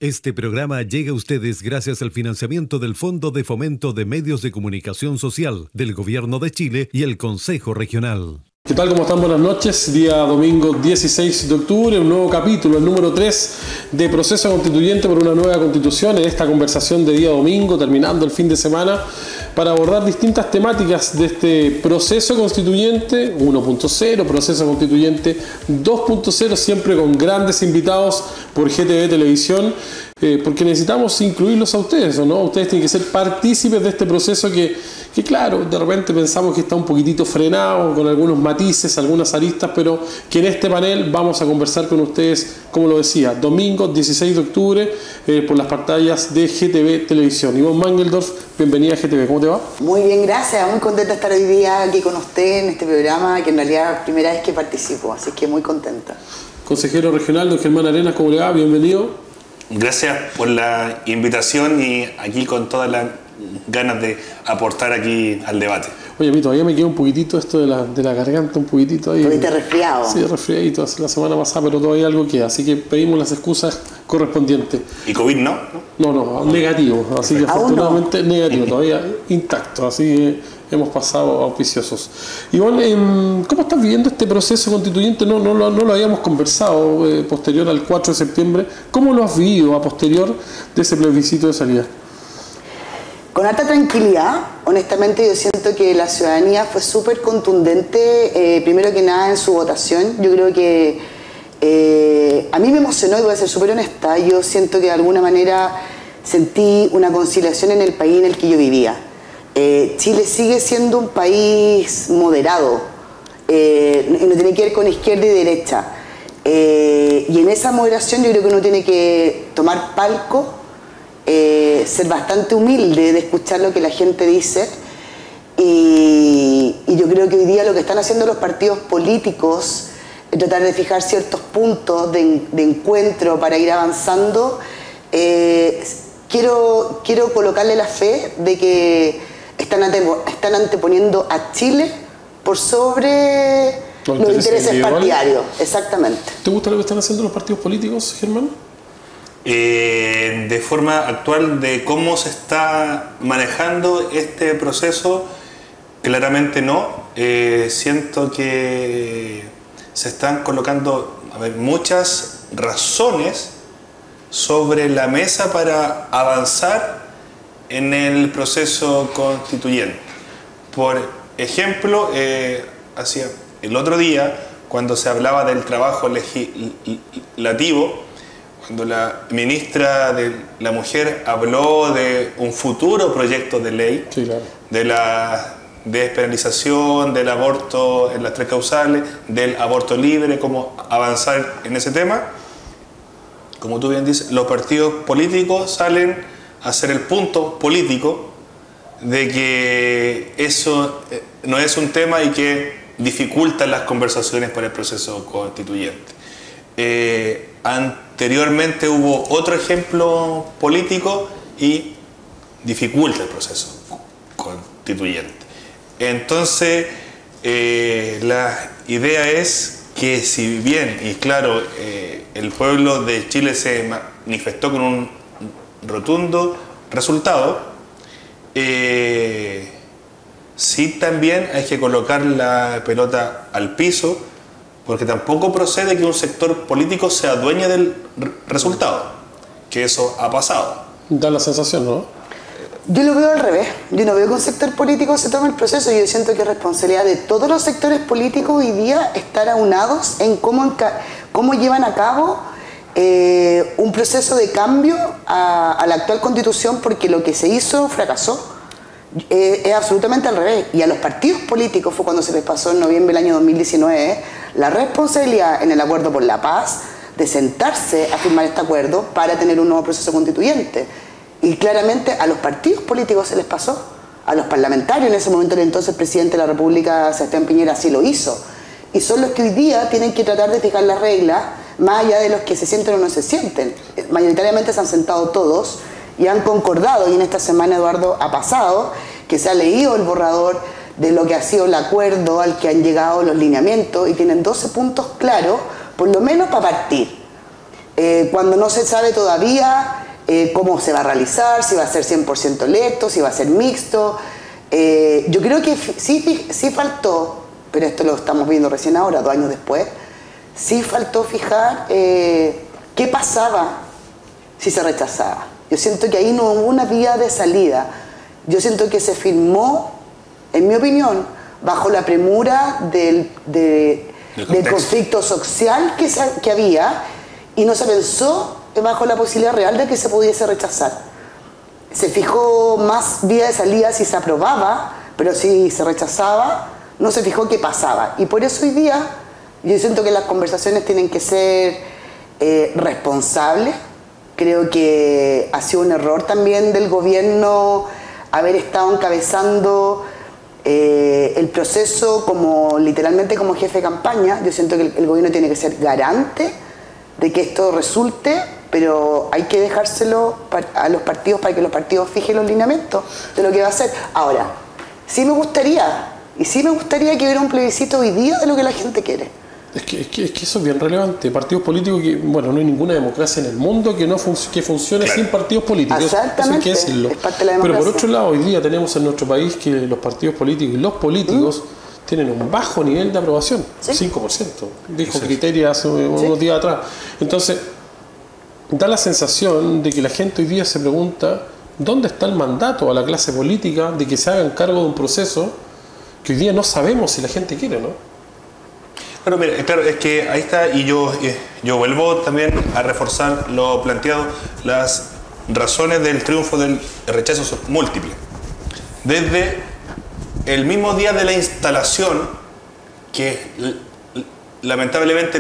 Este programa llega a ustedes gracias al financiamiento del Fondo de Fomento de Medios de Comunicación Social del Gobierno de Chile y el Consejo Regional. ¿Qué tal? ¿Cómo están? Buenas noches. Día domingo 16 de octubre, un nuevo capítulo, el número 3 de Proceso Constituyente por una nueva Constitución. En esta conversación de día domingo, terminando el fin de semana, para abordar distintas temáticas de este proceso constituyente 1.0, proceso constituyente 2.0, siempre con grandes invitados por GTV Televisión, porque necesitamos incluirlos a ustedes, ¿no? Ustedes tienen que ser partícipes de este proceso que claro, de repente pensamos que está un poquitito frenado, con algunos matices, algunas aristas, pero que en este panel vamos a conversar con ustedes, como lo decía, domingo 16 de octubre, por las pantallas de GTV Televisión. Ivonne Mangeldorf, bienvenida a GTV, ¿cómo te va? Muy bien, gracias, muy contenta de estar hoy día aquí con usted en este programa, que en realidad es la primera vez que participo, así que muy contenta. Consejero regional, don Germán Arenas, ¿cómo le va? Bienvenido. Gracias por la invitación y aquí con todas las ganas de aportar aquí al debate. Oye, a mí todavía me queda un poquitito esto de la garganta, un poquitito ahí. ¿Estuviste resfriado? Sí, resfriadito la semana pasada, pero todavía algo queda, así que pedimos las excusas correspondientes. ¿Y COVID no? No, negativo, así que afortunadamente negativo, todavía intacto, así que hemos pasado auspiciosos. Ivonne, ¿cómo estás viviendo este proceso constituyente? No lo habíamos conversado posterior al 4 de septiembre. ¿Cómo lo has vivido a posterior de ese plebiscito de salida? Con alta tranquilidad, honestamente yo siento que la ciudadanía fue súper contundente, primero que nada en su votación. Yo creo que a mí me emocionó, y voy a ser súper honesta, yo siento que de alguna manera sentí una conciliación en el país en el que yo vivía. Chile sigue siendo un país moderado, no tiene que ver con izquierda y derecha, y en esa moderación yo creo que uno tiene que tomar palco, ser bastante humilde de escuchar lo que la gente dice, y yo creo que hoy día lo que están haciendo los partidos políticos es tratar de fijar ciertos puntos de encuentro para ir avanzando. Quiero colocarle la fe de que están anteponiendo a Chile por sobre los intereses partidarios. Exactamente. ¿Te gusta lo que están haciendo los partidos políticos, Germán? De forma actual, de cómo se está manejando este proceso, claramente no. Siento que se están colocando muchas razones sobre la mesa para avanzar en el proceso constituyente. Por ejemplo, hacia el otro día, cuando se hablaba del trabajo legislativo, cuando la ministra de la Mujer habló de un futuro proyecto de ley, sí, claro, de la despenalización del aborto en las 3 causales, del aborto libre, cómo avanzar en ese tema, como tú bien dices, los partidos políticos salen a hacer el punto político de que eso no es un tema y que dificulta las conversaciones para el proceso constituyente. Anteriormente hubo otro ejemplo político y dificulta el proceso constituyente. Entonces, la idea es que si bien, y claro, el pueblo de Chile se manifestó con un rotundo resultado, sí también hay que colocar la pelota al piso, porque tampoco procede que un sector político se adueñe del resultado, que eso ha pasado. Da la sensación, ¿no? Yo lo veo al revés. Yo no veo que un sector político se tome el proceso. Yo siento que es responsabilidad de todos los sectores políticos hoy día estar aunados en cómo llevan a cabo un proceso de cambio a la actual constitución, porque lo que se hizo fracasó. Es absolutamente al revés, y a los partidos políticos fue cuando se les pasó en noviembre del año 2019 la responsabilidad en el acuerdo por la paz de sentarse a firmar este acuerdo para tener un nuevo proceso constituyente, y claramente a los partidos políticos se les pasó, a los parlamentarios. En ese momento el entonces presidente de la República, Sebastián Piñera, así lo hizo, y son los que hoy día tienen que tratar de fijar las reglas, más allá de los que se sienten o no se sienten. Mayoritariamente se han sentado todos y han concordado, y en esta semana, Eduardo, ha pasado que se ha leído el borrador de lo que ha sido el acuerdo al que han llegado los lineamientos, y tienen 12 puntos claros, por lo menos para partir. cuando no se sabe todavía cómo se va a realizar, si va a ser 100% electo, si va a ser mixto. Yo creo que sí faltó, pero esto lo estamos viendo recién ahora, 2 años después, sí faltó fijar qué pasaba si se rechazaba. Yo siento que ahí no hubo una vía de salida. Yo siento que se firmó, en mi opinión, bajo la premura del conflicto social que había, y no se pensó bajo la posibilidad real de que se pudiese rechazar. Se fijó más vía de salida si se aprobaba, pero si se rechazaba, no se fijó qué pasaba. Y por eso hoy día yo siento que las conversaciones tienen que ser responsables. Creo que ha sido un error también del gobierno haber estado encabezando el proceso literalmente como jefe de campaña. Yo siento que el gobierno tiene que ser garante de que esto resulte, pero hay que dejárselo a los partidos para que los partidos fijen los lineamientos de lo que va a hacer. Ahora, sí me gustaría que hubiera un plebiscito hoy día de lo que la gente quiere. Es que eso es bien relevante. Partidos políticos que, bueno, no hay ninguna democracia en el mundo que funcione sin partidos políticos. Exactamente. Eso hay que decirlo. Es parte de la democracia. Pero por otro lado, hoy día tenemos en nuestro país que los partidos políticos y los políticos tienen un bajo nivel de aprobación, ¿sí? 5%. Dijo Criteria hace unos días atrás. Entonces, da la sensación de que la gente hoy día se pregunta ¿dónde está el mandato a la clase política de que se hagan cargo de un proceso que hoy día no sabemos si la gente quiere, ¿no? Bueno, mira, claro, es que ahí está, y yo vuelvo también a reforzar lo planteado. Las razones del triunfo del rechazo son múltiples. Desde el mismo día de la instalación, que lamentablemente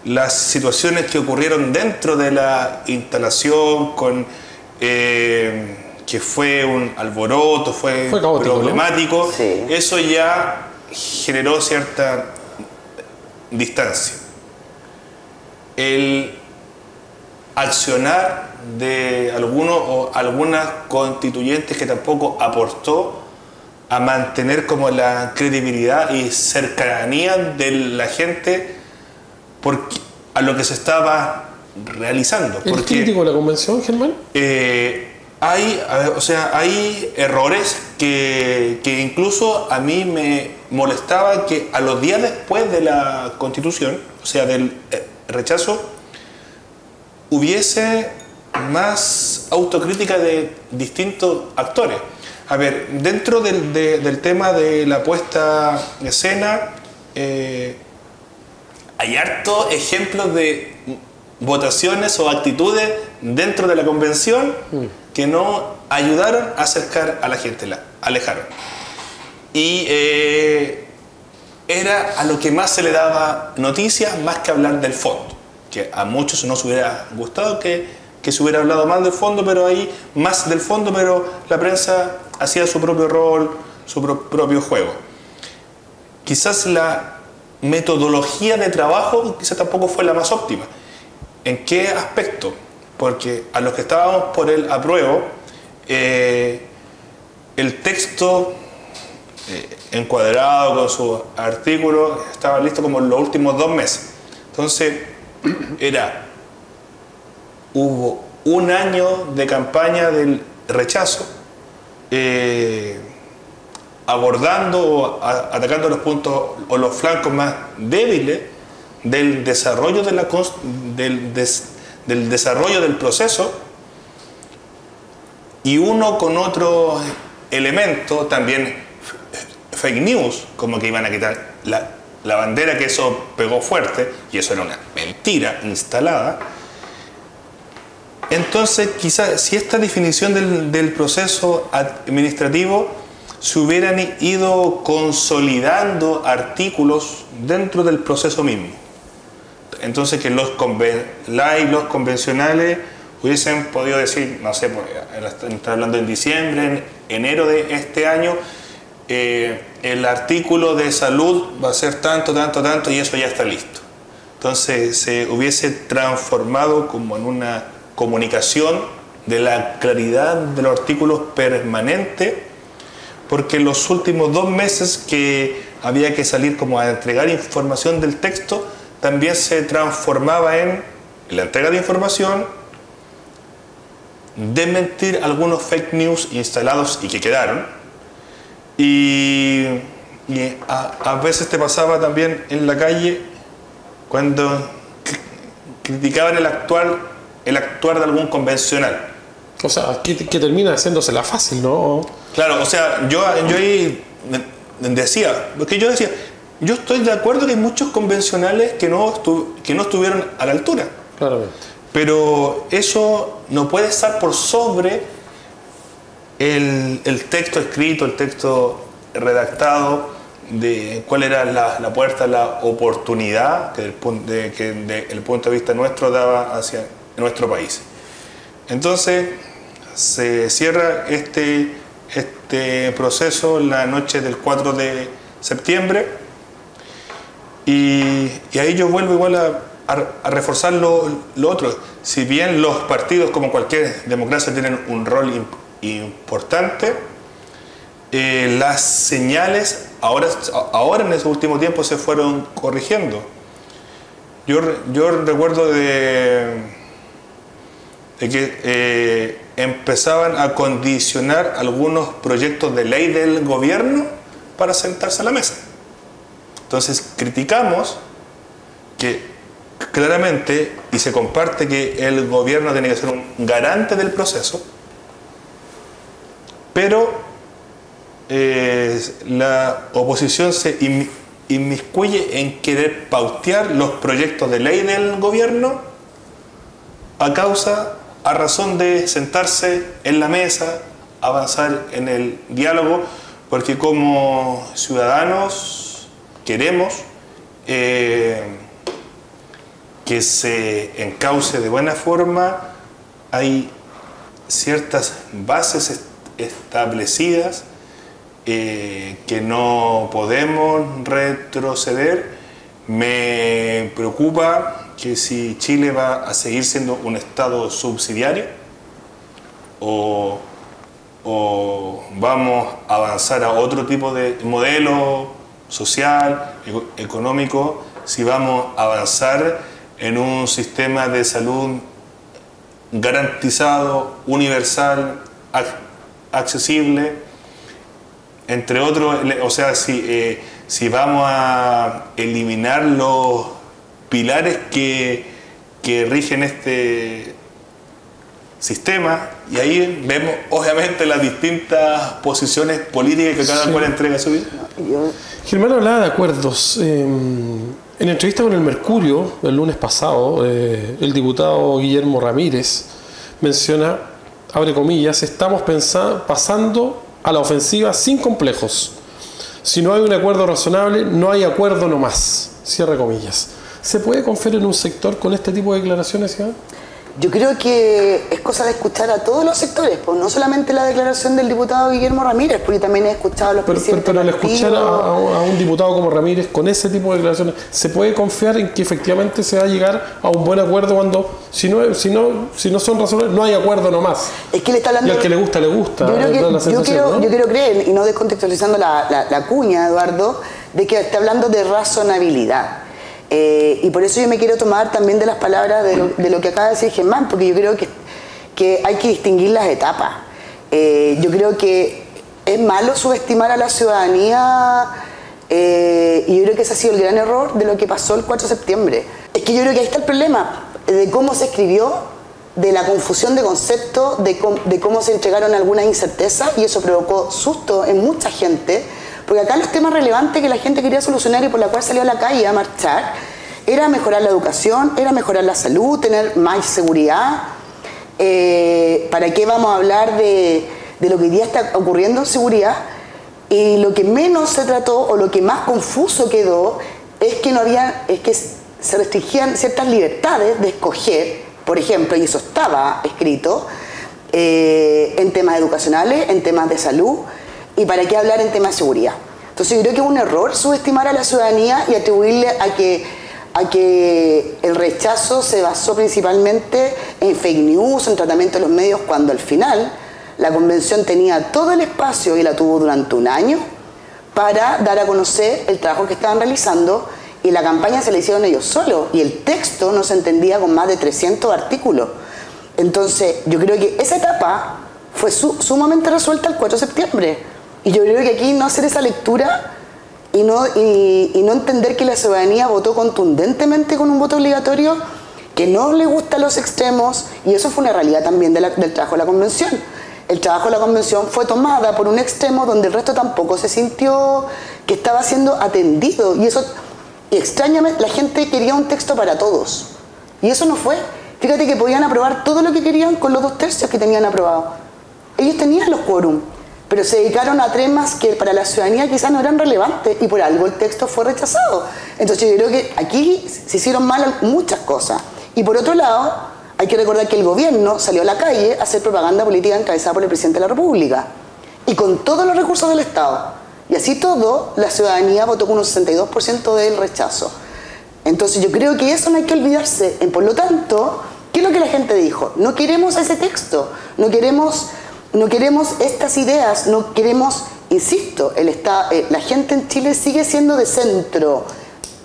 las situaciones que ocurrieron dentro de la instalación, que fue un alboroto, fue caótico, problemático, ¿no? Sí. Eso ya generó cierta distancia. El accionar de algunos o algunas constituyentes que tampoco aportó a mantener como la credibilidad y cercanía de la gente a lo que se estaba realizando. ¿Es crítico de la convención, Germán? Hay errores que incluso a mí me molestaba que a los días después de la Constitución, o sea, del rechazo, hubiese más autocrítica de distintos actores. A ver, dentro del tema de la puesta en escena, hay hartos ejemplos de votaciones o actitudes dentro de la convención que no ayudaron a acercar a la gente, la alejaron. Y era a lo que más se le daba noticias, más que hablar del fondo, que a muchos nos hubiera gustado que se hubiera hablado más del fondo, pero ahí más del fondo, pero la prensa hacía su propio rol, su propio juego. Quizás la metodología de trabajo quizás tampoco fue la más óptima. ¿En qué aspecto? Porque a los que estábamos por el apruebo, el texto encuadrado con sus artículos estaba listo como en los últimos 2 meses. Entonces, hubo un año de campaña del rechazo, abordando o atacando los puntos o los flancos más débiles del desarrollo del desarrollo del proceso, y uno con otro elemento también fake news, como que iban a quitar la bandera, que eso pegó fuerte y eso era una mentira instalada. Entonces, quizás si esta definición del proceso administrativo se hubieran ido consolidando artículos dentro del proceso mismo. Entonces, que los convencionales hubiesen podido decir, no sé, estamos hablando en diciembre, en enero de este año, el artículo de salud va a ser tanto, tanto, tanto, y eso ya está listo. Entonces, se hubiese transformado como en una comunicación de la claridad de los artículos permanente, porque en los últimos 2 meses que había que salir como a entregar información del texto, también se transformaba en en la entrega de información, desmentir algunos fake news instalados y que quedaron. Y a veces te pasaba también en la calle cuando criticaban el actuar de algún convencional. O sea, que termina haciéndose la fácil, ¿no? Claro, o sea, yo ahí decía, porque yo decía, yo estoy de acuerdo que hay muchos convencionales que no estuvieron a la altura. Claramente. Pero eso no puede estar por sobre el texto escrito, el texto redactado, de cuál era la puerta, la que desde el punto de vista nuestro daba hacia nuestro país. Entonces se cierra este proceso la noche del 4 de septiembre y ahí yo vuelvo igual a reforzar lo otro. Si bien los partidos, como cualquier democracia, tienen un rol importante, las señales ahora en ese último tiempo se fueron corrigiendo. Yo recuerdo de que empezaban a condicionar algunos proyectos de ley del gobierno para sentarse a la mesa. Entonces criticamos que claramente, y se comparte, que el gobierno tiene que ser un garante del proceso, pero la oposición se inmiscuye en querer pautear los proyectos de ley del gobierno a razón de sentarse en la mesa, avanzar en el diálogo, porque como ciudadanos queremos que se encauce de buena forma. Hay ciertas bases establecidas que no podemos retroceder. Me preocupa que si Chile va a seguir siendo un Estado subsidiario o vamos a avanzar a otro tipo de modelo social, económico, si vamos a avanzar en un sistema de salud garantizado, universal, accesible, entre otros. O sea, si vamos a eliminar los pilares que rigen este sistema, y ahí vemos obviamente las distintas posiciones políticas que cada cual entrega a su vida. Germán hablaba de acuerdos. En entrevista con el Mercurio el lunes pasado, el diputado Guillermo Ramírez menciona, abre comillas, estamos pasando a la ofensiva sin complejos. Si no hay un acuerdo razonable, no hay acuerdo nomás. Cierra comillas. ¿Se puede confiar en un sector con este tipo de declaraciones, Iván? Yo creo que es cosa de escuchar a todos los sectores, pues no solamente la declaración del diputado Guillermo Ramírez, porque también he escuchado a los presidentes. Pero al escuchar a un diputado como Ramírez con ese tipo de declaraciones, ¿se puede confiar en que efectivamente se va a llegar a un buen acuerdo cuando, si no son razonables, no hay acuerdo nomás? Es que le está hablando. Y al que le gusta, le gusta. Yo quiero creer, y no descontextualizando la cuña, Eduardo, de que está hablando de razonabilidad. Y por eso yo me quiero tomar también de las palabras de lo que acaba de decir Germán, porque yo creo que hay que distinguir las etapas. Yo creo que es malo subestimar a la ciudadanía, y yo creo que ese ha sido el gran error de lo que pasó el 4 de septiembre. Es que yo creo que ahí está el problema, de cómo se escribió, de la confusión de conceptos, de cómo se entregaron algunas incertezas, y eso provocó susto en mucha gente. Porque acá los temas relevantes que la gente quería solucionar y por la cual salió a la calle a marchar era mejorar la educación, era mejorar la salud, tener más seguridad. ¿Para qué vamos a hablar de lo que hoy día está ocurriendo en seguridad? Y lo que menos se trató o lo que más confuso quedó es que se restringían ciertas libertades de escoger, por ejemplo, y eso estaba escrito, en temas educacionales, en temas de salud. ¿Y para qué hablar en temas de seguridad? Entonces yo creo que es un error subestimar a la ciudadanía y atribuirle a que el rechazo se basó principalmente en fake news, en tratamiento de los medios, cuando al final la convención tenía todo el espacio, y la tuvo durante un año, para dar a conocer el trabajo que estaban realizando y la campaña se la hicieron ellos solos, y el texto no se entendía con más de 300 artículos. Entonces, yo creo que esa etapa fue sumamente resuelta el 4 de septiembre. Y yo creo que aquí no hacer esa lectura y no entender que la ciudadanía votó contundentemente con un voto obligatorio, que no le gustan los extremos, y eso fue una realidad también del trabajo de la convención. El trabajo de la convención fue tomada por un extremo donde el resto tampoco se sintió que estaba siendo atendido, y eso, extrañamente, la gente quería un texto para todos, y eso no fue. Fíjate que podían aprobar todo lo que querían con los 2/3 que tenían aprobado. Ellos tenían los quórum, pero se dedicaron a temas que para la ciudadanía quizás no eran relevantes, y por algo el texto fue rechazado. Entonces yo creo que aquí se hicieron mal muchas cosas. Y por otro lado, hay que recordar que el gobierno salió a la calle a hacer propaganda política encabezada por el presidente de la República, y con todos los recursos del Estado. Y así todo, la ciudadanía votó con un 62% del rechazo. Entonces yo creo que eso no hay que olvidarse. Por lo tanto, ¿qué es lo que la gente dijo? No queremos ese texto, no queremos estas ideas, no queremos, insisto, la gente en Chile sigue siendo de centro,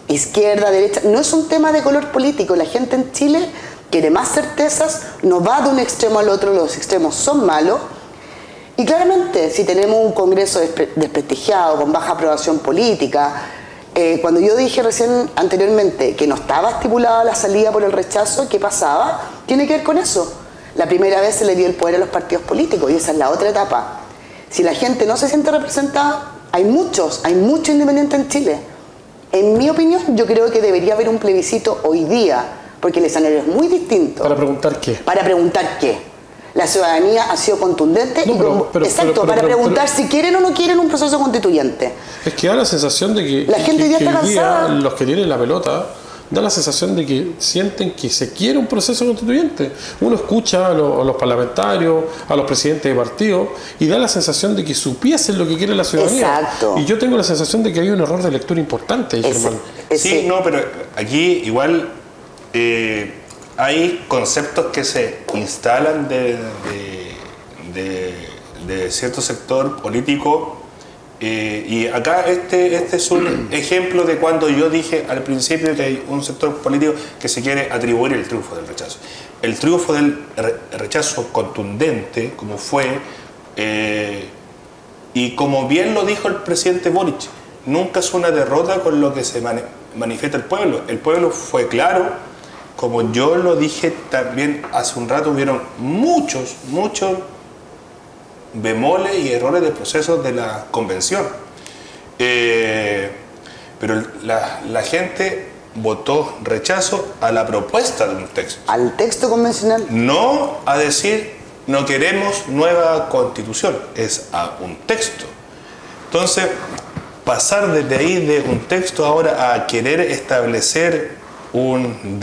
izquierda, derecha. No es un tema de color político. La gente en Chile quiere más certezas, no va de un extremo al otro, los extremos son malos. Y claramente, si tenemos un Congreso desprestigiado, con baja aprobación política, cuando yo dije recién anteriormente que no estaba estipulada la salida por el rechazo, ¿qué pasaba? Tiene que ver con eso. La primera vez se le dio el poder a los partidos políticos, y esa es la otra etapa. Si la gente no se siente representada, hay mucho independiente en Chile. En mi opinión, yo creo que debería haber un plebiscito hoy día, porque el escenario es muy distinto. ¿Para preguntar qué? Para preguntar qué. La ciudadanía ha sido contundente, para preguntar si quieren o no quieren un proceso constituyente. Es que da la sensación de que la gente ya está cansada. Los que tienen la pelota da la sensación de que sienten que se quiere un proceso constituyente. Uno escucha a los parlamentarios, a los presidentes de partidos, y da la sensación de que supiesen lo que quiere la ciudadanía. Exacto. Y yo tengo la sensación de que hay un error de lectura importante, Germán. Sí, no, pero aquí igual hay conceptos que se instalan de cierto sector político. Y acá este es un ejemplo de cuando yo dije al principio que hay un sector político que se quiere atribuir el triunfo del rechazo. El triunfo del rechazo contundente, como fue, y como bien lo dijo el presidente Boric, nunca es una derrota con lo que se manifiesta el pueblo. El pueblo fue claro, como yo lo dije también hace un rato, hubieron muchos bemoles y errores del proceso de la convención. Pero la gente votó rechazo a la propuesta de un texto. Al texto convencional. No a decir, no queremos nueva constitución, es a un texto. Entonces, pasar desde ahí de un texto ahora a querer establecer un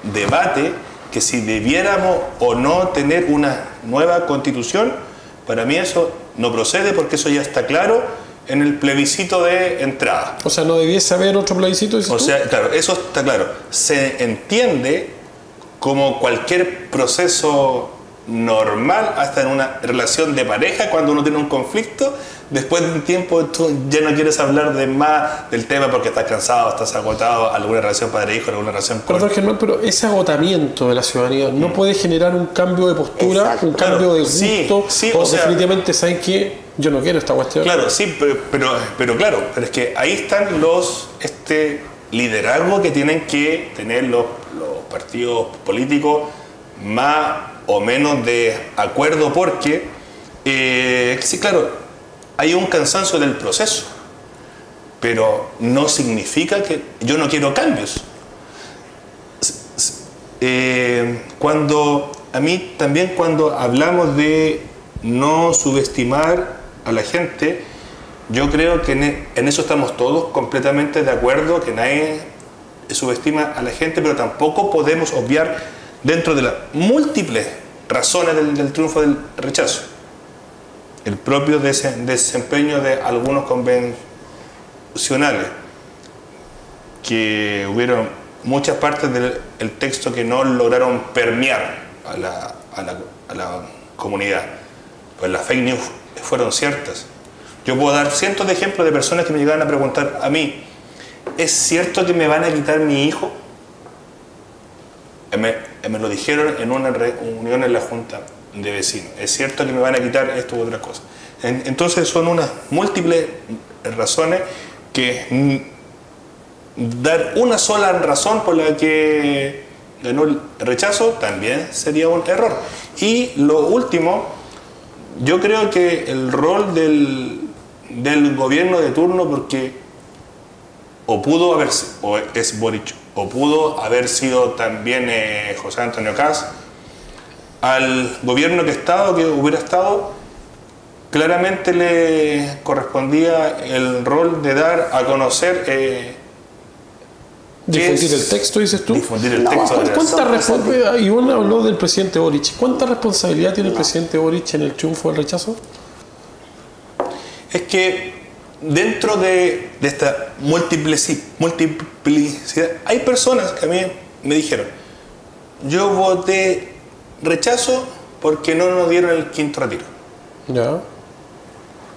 debate que si debiéramos o no tener una nueva constitución, para mí eso no procede, porque eso ya está claro en el plebiscito de entrada. O sea, ¿no debiese haber otro plebiscito? O sea, claro, eso está claro. Se entiende como cualquier proceso normal, hasta en una relación de pareja, cuando uno tiene un conflicto, después de un tiempo tú ya no quieres hablar de más del tema porque estás cansado, estás agotado, alguna relación padre-hijo, alguna relación con... Perdón, Germán, pero ese agotamiento de la ciudadanía no puede generar un cambio de postura, exacto, un cambio de gusto, sí, o sea, definitivamente saben que yo no quiero esta cuestión. Claro, sí, pero claro, pero es que ahí están este liderazgo que tienen que tener los partidos políticos, más o menos de acuerdo, porque sí, claro, hay un cansancio del proceso, pero no significa que yo no quiero cambios. A mí también, cuando hablamos de no subestimar a la gente, yo creo que en eso estamos todos completamente de acuerdo, que nadie subestima a la gente, pero tampoco podemos obviar dentro de las múltiples razones del triunfo del rechazo el propio desempeño de algunos convencionales, que hubieron muchas partes del texto que no lograron permear a la comunidad. Pues las fake news fueron ciertas. Yo puedo dar cientos de ejemplos de personas que me llegaban a preguntar a mí, ¿es cierto que me van a quitar mi hijo? Me lo dijeron en una reunión en la Junta de Vecinos. ¿Es cierto que me van a quitar esto u otras cosas? Entonces son unas múltiples razones que dar una sola razón por la que ganó el rechazo también sería un error. Y lo último, yo creo que el rol del gobierno de turno, porque o pudo haber, o es Boric, o pudo haber sido también José Antonio Kast, al gobierno que hubiera estado, claramente le correspondía el rol de dar a conocer. ¿Difundir el texto, dices tú? Difundir el texto. Ivonne habló del presidente Boric. ¿Cuánta responsabilidad tiene el presidente Boric en el triunfo del rechazo? Es que dentro de esta multiplicidad, hay personas que a mí me dijeron, yo voté rechazo porque no nos dieron el quinto retiro. Ya.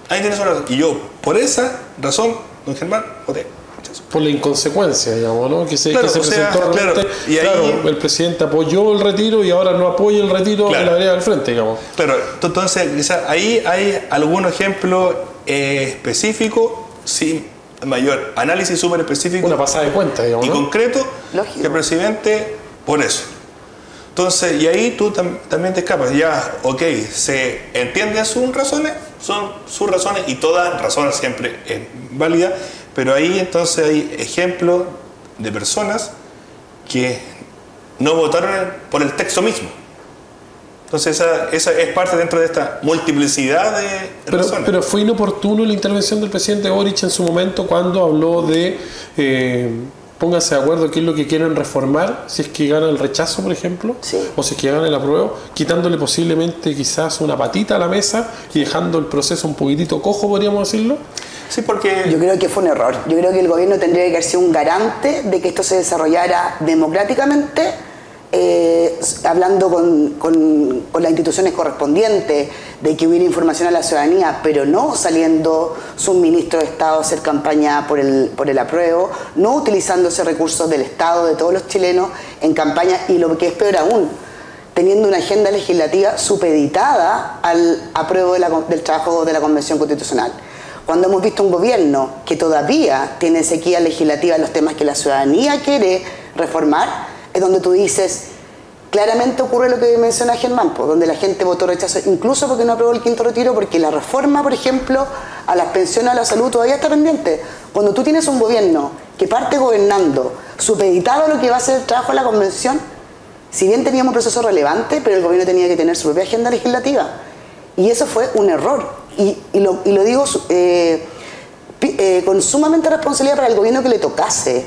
Ahí tienes una razón. Y yo, por esa razón, don Germán, voté rechazo. Por la inconsecuencia, digamos, ¿no? Que se presentó claro, y ahí, el presidente apoyó el retiro y ahora no apoya el retiro en la vereda del frente, digamos. Claro, entonces quizás ahí hay algún ejemplo específico, sin mayor análisis súper específico. Una pasada de cuenta, digamos, y ¿no? concreto, Lógico. que el presidente, por eso. Entonces, y ahí tú también te escapas. Ya, ok, se entienden sus razones, son sus razones, y todas razones siempre es válida, pero ahí entonces hay ejemplos de personas que no votaron por el texto mismo. Entonces esa es parte dentro de esta multiplicidad de razones. Pero fue inoportuno la intervención del presidente Boric en su momento cuando habló de pónganse de acuerdo qué es lo que quieren reformar, si es que gana el rechazo, por ejemplo, sí, o si es que gana el apruebo, quitándole posiblemente quizás una patita a la mesa y dejando el proceso un poquitito cojo, podríamos decirlo. Sí, porque yo creo que fue un error. Yo creo que el gobierno tendría que haber sido un garante de que esto se desarrollara democráticamente, hablando con las instituciones correspondientes, de que hubiera información a la ciudadanía, pero no saliendo sus ministros de Estado a hacer campaña por el apruebo, no utilizando ese recurso del Estado, de todos los chilenos, en campaña, y lo que es peor aún, teniendo una agenda legislativa supeditada al apruebo del trabajo de la Convención Constitucional. Cuando hemos visto un gobierno que todavía tiene sequía legislativa en los temas que la ciudadanía quiere reformar, es donde tú dices, claramente ocurre lo que menciona Germán, donde la gente votó rechazo, incluso porque no aprobó el quinto retiro, porque la reforma, por ejemplo, a las pensiones, a la salud, todavía está pendiente. Cuando tú tienes un gobierno que parte gobernando, supeditado a lo que va a ser el trabajo de la Convención, si bien teníamos un proceso relevante, pero el gobierno tenía que tener su propia agenda legislativa. Y eso fue un error. Y lo digo con sumamente responsabilidad para el gobierno que le tocase.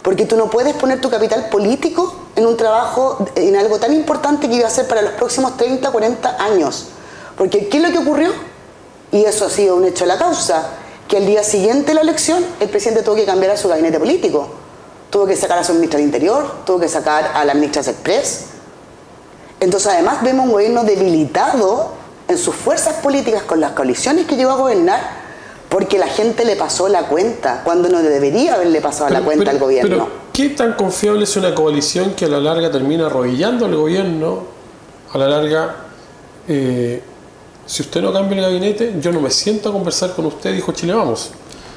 Porque tú no puedes poner tu capital político en un trabajo, en algo tan importante que iba a ser para los próximos 30, 40 años. Porque ¿qué es lo que ocurrió? Y eso ha sido un hecho de la causa. Que al día siguiente de la elección, el presidente tuvo que cambiar a su gabinete político. Tuvo que sacar a su ministra del Interior, tuvo que sacar a la ministra Express. Entonces, además, vemos un gobierno debilitado en sus fuerzas políticas con las coaliciones que llegó a gobernar, porque la gente le pasó la cuenta, cuando no debería haberle pasado la cuenta al gobierno. Pero, ¿qué tan confiable es una coalición que a la larga termina arrodillando al gobierno? A la larga, si usted no cambia el gabinete, yo no me siento a conversar con usted, dijo Chile Vamos.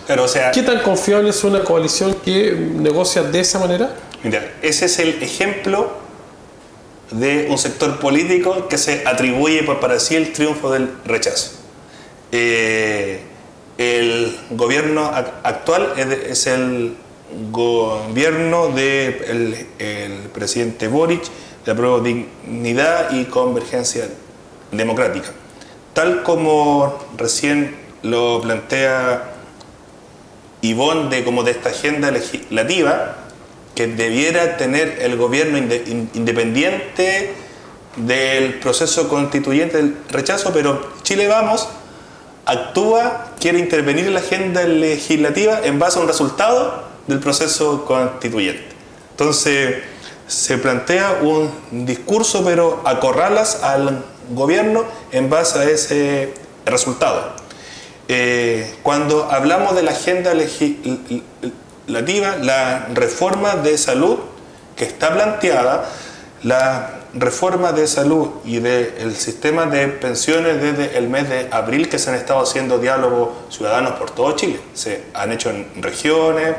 Pero, o sea, ¿qué tan confiable es una coalición que negocia de esa manera? Mira, ese es el ejemplo de un sector político que se atribuye para sí el triunfo del rechazo. El gobierno actual es el gobierno del presidente Boric, de Apruebo Dignidad y Convergencia Democrática. Tal como recién lo plantea Ivonne, de esta agenda legislativa que debiera tener el gobierno independiente del proceso constituyente del rechazo, pero Chile Vamos actúa, quiere intervenir en la agenda legislativa en base a un resultado del proceso constituyente. Entonces se plantea un discurso, pero acorralas al gobierno en base a ese resultado. Cuando hablamos de la agenda legislativa, la reforma de salud que está planteada, la reforma de salud y del sistema de pensiones desde el mes de abril, que se han estado haciendo diálogos ciudadanos por todo Chile. Se han hecho en regiones,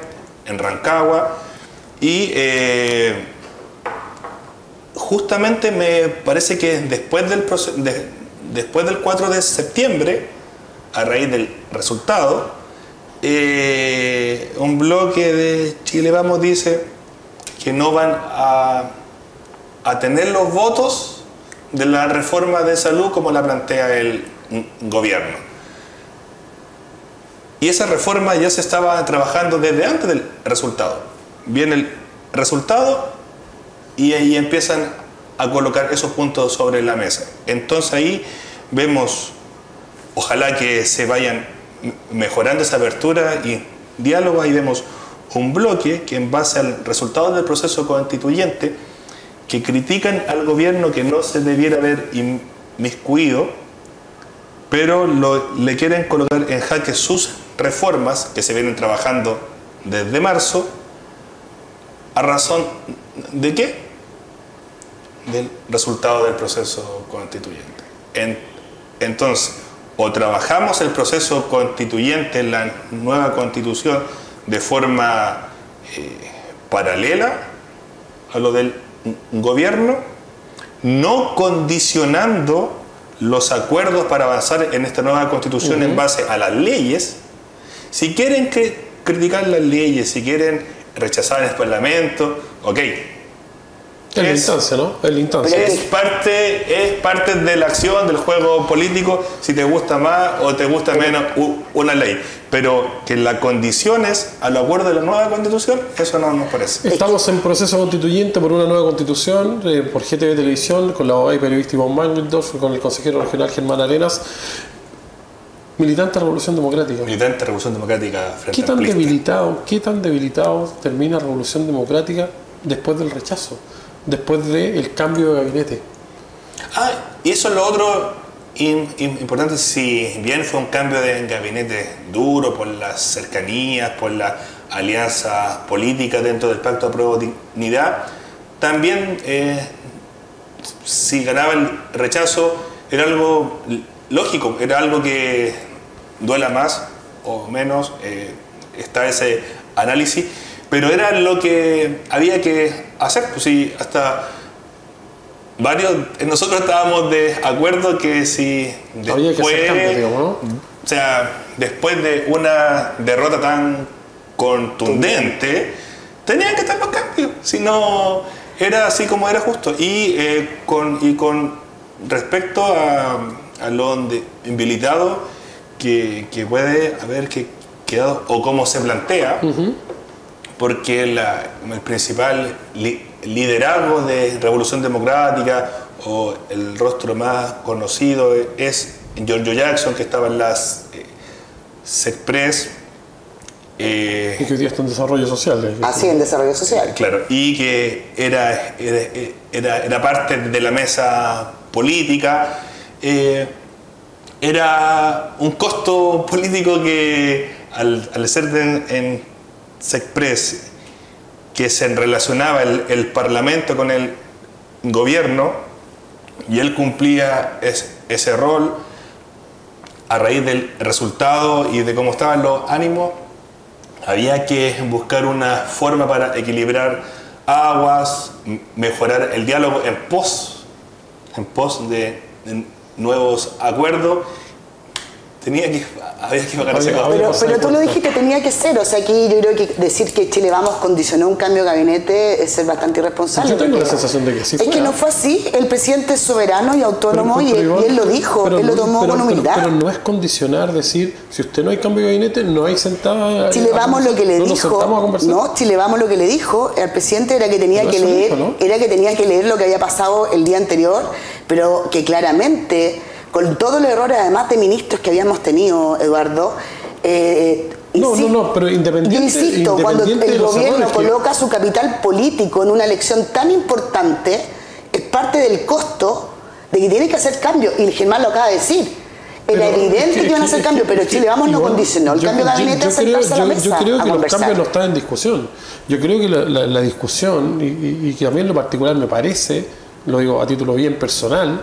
en Rancagua, y justamente me parece que después del 4 de septiembre, a raíz del resultado, un bloque de Chile Vamos dice que no van a tener los votos de la reforma de salud como la plantea el gobierno. Y esa reforma ya se estaba trabajando desde antes del resultado. Viene el resultado y ahí empiezan a colocar esos puntos sobre la mesa. Entonces ahí vemos, ojalá que se vayan mejorando esa apertura y diálogo. Ahí vemos un bloque que, en base al resultado del proceso constituyente, que critican al gobierno que no se debiera haber inmiscuido, pero le quieren colocar en jaque sus reformas que se vienen trabajando desde marzo. ¿A razón de qué? Del resultado del proceso constituyente. Entonces, o trabajamos el proceso constituyente en la nueva constitución de forma paralela a lo del gobierno, no condicionando los acuerdos para avanzar en esta nueva constitución en base a las leyes. Si quieren criticar las leyes, si quieren rechazar el parlamento, ok. Es la instancia, ¿no? Es la instancia. Es parte de la acción, del juego político, si te gusta más o te gusta menos una ley. Pero que la condiciones al acuerdo de la nueva constitución, eso no nos parece. Estamos en proceso constituyente por una nueva constitución, por GTV Televisión, con la abogada y periodista Ivonne Mangeldorf, con el consejero regional Germán Arenas. Militante de Revolución Democrática. Militante de Revolución Democrática frente ¿Qué tan debilitado termina Revolución Democrática después del rechazo? Después del cambio de gabinete. Y eso es lo otro importante. Si bien fue un cambio de gabinete duro por las cercanías, por la alianza política dentro del Pacto de Apruebo Dignidad, también si ganaba el rechazo era algo lógico, era algo que duela más o menos, está ese análisis. Pero era lo que había que hacer. Pues sí, hasta varios nosotros estábamos de acuerdo que si después, que hacer cambio, digamos, ¿no? O sea, después de una derrota tan contundente, tenían que estar los cambios. Si no, era así como era justo. Y con respecto a lo inhabilitado que puede haber quedado, o cómo se plantea, porque el principal liderazgo de Revolución Democrática, o el rostro más conocido, es Giorgio Jackson, que estaba en las SECPRES. Y que hoy día está en desarrollo social. Así, en desarrollo social. Claro, y que era parte de la mesa política. Era un costo político que, al ser en SECPRES, que se relacionaba el Parlamento con el gobierno, y él cumplía ese rol. A raíz del resultado y de cómo estaban los ánimos, había que buscar una forma para equilibrar aguas, mejorar el diálogo en pos de nuevos acuerdos. Había que pagar ese costo. Pero tú lo dijiste, tenía que ser. O sea, aquí yo creo que decir que Chile Vamos condicionó un cambio de gabinete es ser bastante irresponsable. Yo tengo la sensación de que sí. Es que no fue así. El presidente es soberano y autónomo, y él lo dijo, él lo tomó con humildad. Pero no es condicionar, decir, si usted no hay cambio de gabinete, no hay sentada. Chile Vamos lo que le dijo. No, Chile Vamos lo que le dijo al presidente era que tenía que leer, lo que había pasado el día anterior, pero que claramente, con todos los errores además de ministros que habíamos tenido, Eduardo, pero independiente. Yo insisto, cuando el gobierno coloca su capital político en una elección tan importante, es parte del costo de que tiene que hacer cambios. Y Germán lo acaba de decir. Era evidente que iban a hacer cambios, pero Chile Vamos no condicionó el cambio de gabinete a sentarse a la mesa. Yo creo que los cambios no están en discusión. Yo creo que la discusión, y que a mí en lo particular me parece, lo digo a título bien personal,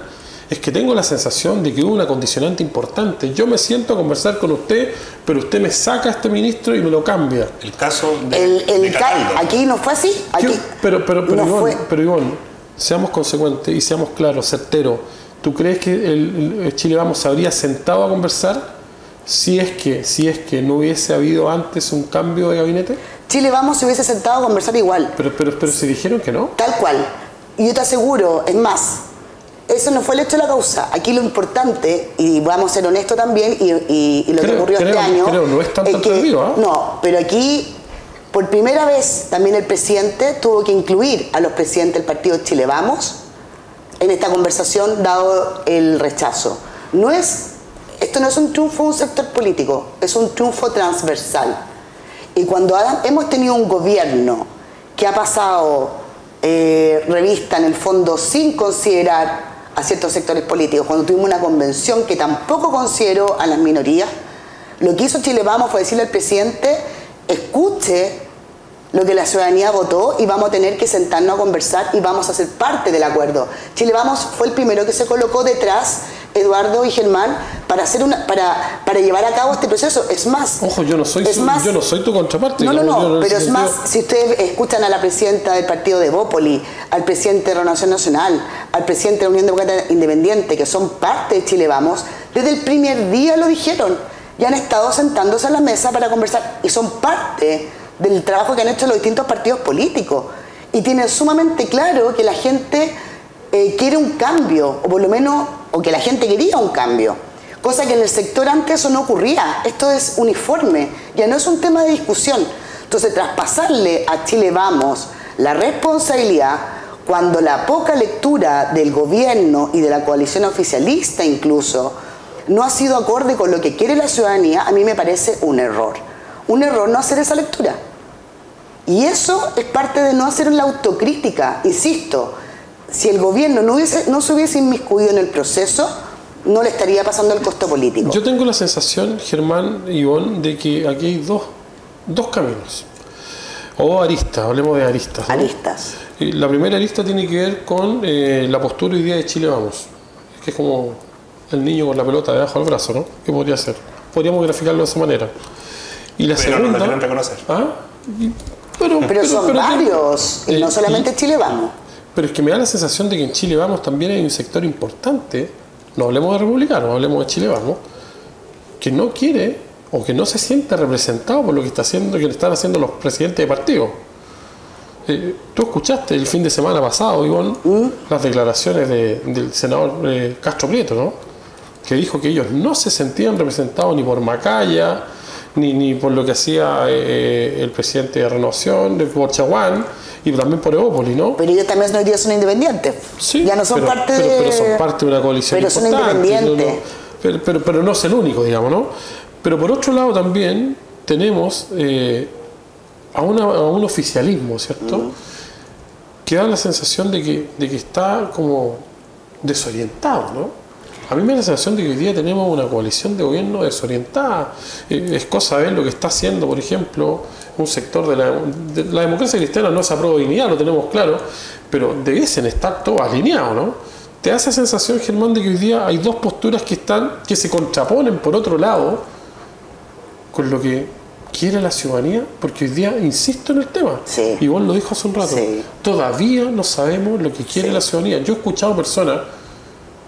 es que tengo la sensación de que hubo una condicionante importante. Yo me siento a conversar con usted, pero usted me saca a este ministro y me lo cambia. El caso de Cataldo. Aquí no fue así. Aquí pero no Ivonne, seamos consecuentes y seamos claros, certeros. ¿Tú crees que el Chile Vamos se habría sentado a conversar si es que no hubiese habido antes un cambio de gabinete? Chile Vamos se hubiese sentado a conversar igual. Pero se dijeron que no. Tal cual. Y yo te aseguro, es más, eso no fue el hecho de la causa. Aquí lo importante, y vamos a ser honestos también, y lo que ocurrió este año... no es tanto atrevido, ¿eh? No, pero aquí, por primera vez, también el presidente tuvo que incluir a los presidentes del partido Chile Vamos en esta conversación, dado el rechazo. Esto no es un triunfo de un sector político, es un triunfo transversal. Y cuando hemos tenido un gobierno que ha pasado revista en el fondo sin considerar a ciertos sectores políticos, cuando tuvimos una convención que tampoco consideró a las minorías, lo que hizo Chile Vamos fue decirle al presidente: escuche lo que la ciudadanía votó y vamos a tener que sentarnos a conversar y vamos a ser parte del acuerdo. Chile Vamos fue el primero que se colocó detrás, Eduardo y Germán, para llevar a cabo este proceso. Es más... Ojo, yo no soy tu contraparte. No, pero es más, si ustedes escuchan a la presidenta del partido de Bópoli, al presidente de Renovación Nacional, al presidente de la Unión Demócrata Independiente, que son parte de Chile Vamos, desde el primer día lo dijeron, y han estado sentándose a la mesa para conversar, y son parte del trabajo que han hecho los distintos partidos políticos, y tienen sumamente claro que la gente quiere un cambio, o por lo menos, o que la gente quería un cambio, cosa que en el sector antes eso no ocurría. Esto es uniforme, ya no es un tema de discusión. Entonces, traspasarle a Chile Vamos la responsabilidad, cuando la poca lectura del gobierno y de la coalición oficialista incluso no ha sido acorde con lo que quiere la ciudadanía, a mí me parece un error. Un error no hacer esa lectura. Y eso es parte de no hacer la autocrítica. Insisto, si el gobierno no se hubiese inmiscuido en el proceso, no le estaría pasando el costo político. Yo tengo la sensación, Germán y Ivonne, de que aquí hay dos caminos. O aristas, hablemos de aristas, ¿no? Aristas. Y la primera arista tiene que ver con la postura hoy día de Chile Vamos, que es como el niño con la pelota debajo del brazo, ¿no? ¿Qué podría ser? Podríamos graficarlo de esa manera. Y la segunda... no lo quieren reconocer. ¿Ah? Pero son varios, y no solamente Chile Vamos. Pero es que me da la sensación de que en Chile Vamos también hay un sector importante, no hablemos de republicanos, hablemos de Chile Vamos, que no quiere o que no se siente representado por lo que están haciendo los presidentes de partido. Tú escuchaste el fin de semana pasado, Ivonne, las declaraciones del senador Castro Prieto, ¿no? Que dijo que ellos no se sentían representados ni por Macaya, ni por lo que hacía el presidente de Renovación, por Chaguán, y también por Evópoli, ¿no? Pero ellos también hoy día son independientes. Sí, ya no son parte de... Pero son parte de una coalición pero importante. Son independientes. Pero no es el único, digamos, ¿no? Pero por otro lado también tenemos a un oficialismo, ¿cierto? Que da la sensación de que está como desorientado, ¿no? A mí me da la sensación de que hoy día tenemos una coalición de gobierno desorientada. Es cosa de ver lo que está haciendo, por ejemplo, un sector de la democracia cristiana. No es a prueba de dignidad, lo tenemos claro, pero debiesen estar todos alineados, ¿no? ¿Te da esa sensación, Germán, de que hoy día hay dos posturas que se contraponen por otro lado con lo que quiere la ciudadanía? Porque hoy día, insisto en el tema, sí. Y vos lo dijo hace un rato, sí. Todavía no sabemos lo que quiere sí. la ciudadanía. Yo he escuchado personas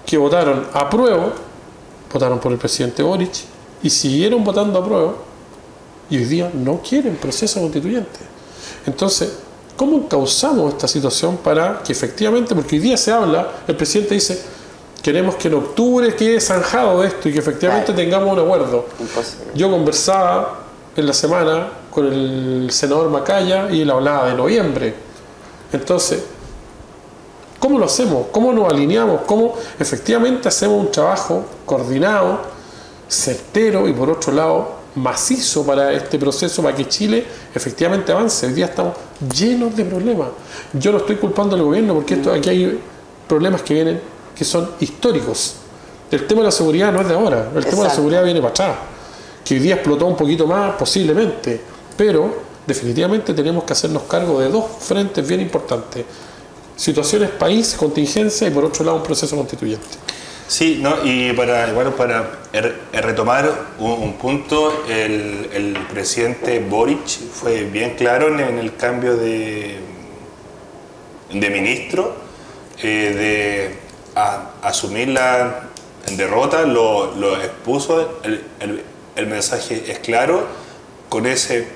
que votaron a prueba, votaron por el presidente Boric y siguieron votando a prueba, y hoy día no quieren proceso constituyente. Entonces, ¿cómo encauzamos esta situación para que efectivamente, porque hoy día se habla, el presidente dice, queremos que en octubre quede zanjado esto y que efectivamente tengamos un acuerdo? Imposible. Yo conversaba en la semana con el senador Macaya y él hablaba de noviembre. Entonces, ¿cómo lo hacemos? ¿Cómo nos alineamos? ¿Cómo efectivamente hacemos un trabajo coordinado, certero y por otro lado macizo para este proceso, para que Chile efectivamente avance? Hoy día estamos llenos de problemas. Yo no estoy culpando al gobierno porque aquí hay problemas que son históricos. El tema de la seguridad no es de ahora, el tema de la seguridad viene para atrás, que hoy día explotó un poquito más posiblemente, pero definitivamente tenemos que hacernos cargo de dos frentes bien importantes: situaciones país, contingencia, y por otro lado un proceso constituyente. Sí, ¿no? Y para retomar un punto, el presidente Boric fue bien claro en el cambio de ministro, de asumir la derrota, lo expuso, el mensaje es claro. Con ese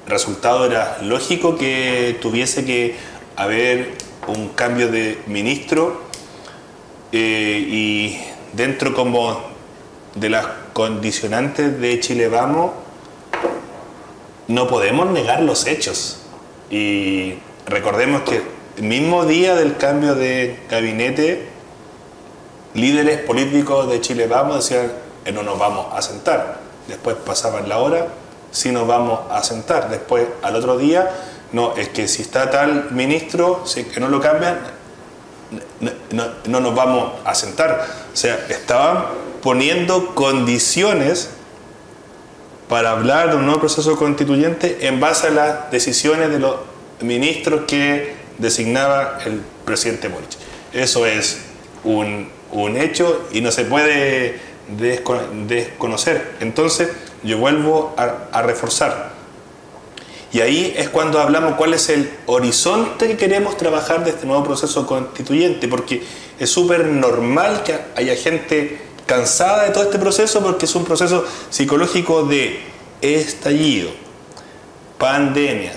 resultado era lógico que tuviese que haber un cambio de ministro, y dentro como de las condicionantes de Chile Vamos, no podemos negar los hechos. Y recordemos que el mismo día del cambio de gabinete, líderes políticos de Chile Vamos decían: no nos vamos a sentar. Después pasaban la hora: sí nos vamos a sentar. Después, al otro día: no, es que si está tal ministro, si es que no lo cambian, no nos vamos a sentar. O sea, estaban poniendo condiciones para hablar de un nuevo proceso constituyente en base a las decisiones de los ministros que designaba el presidente Boric. Eso es un hecho y no se puede desconocer. Entonces, yo vuelvo a reforzar. Y ahí es cuando hablamos cuál es el horizonte que queremos trabajar de este nuevo proceso constituyente, porque es súper normal que haya gente cansada de todo este proceso, porque es un proceso psicológico de estallido, pandemia,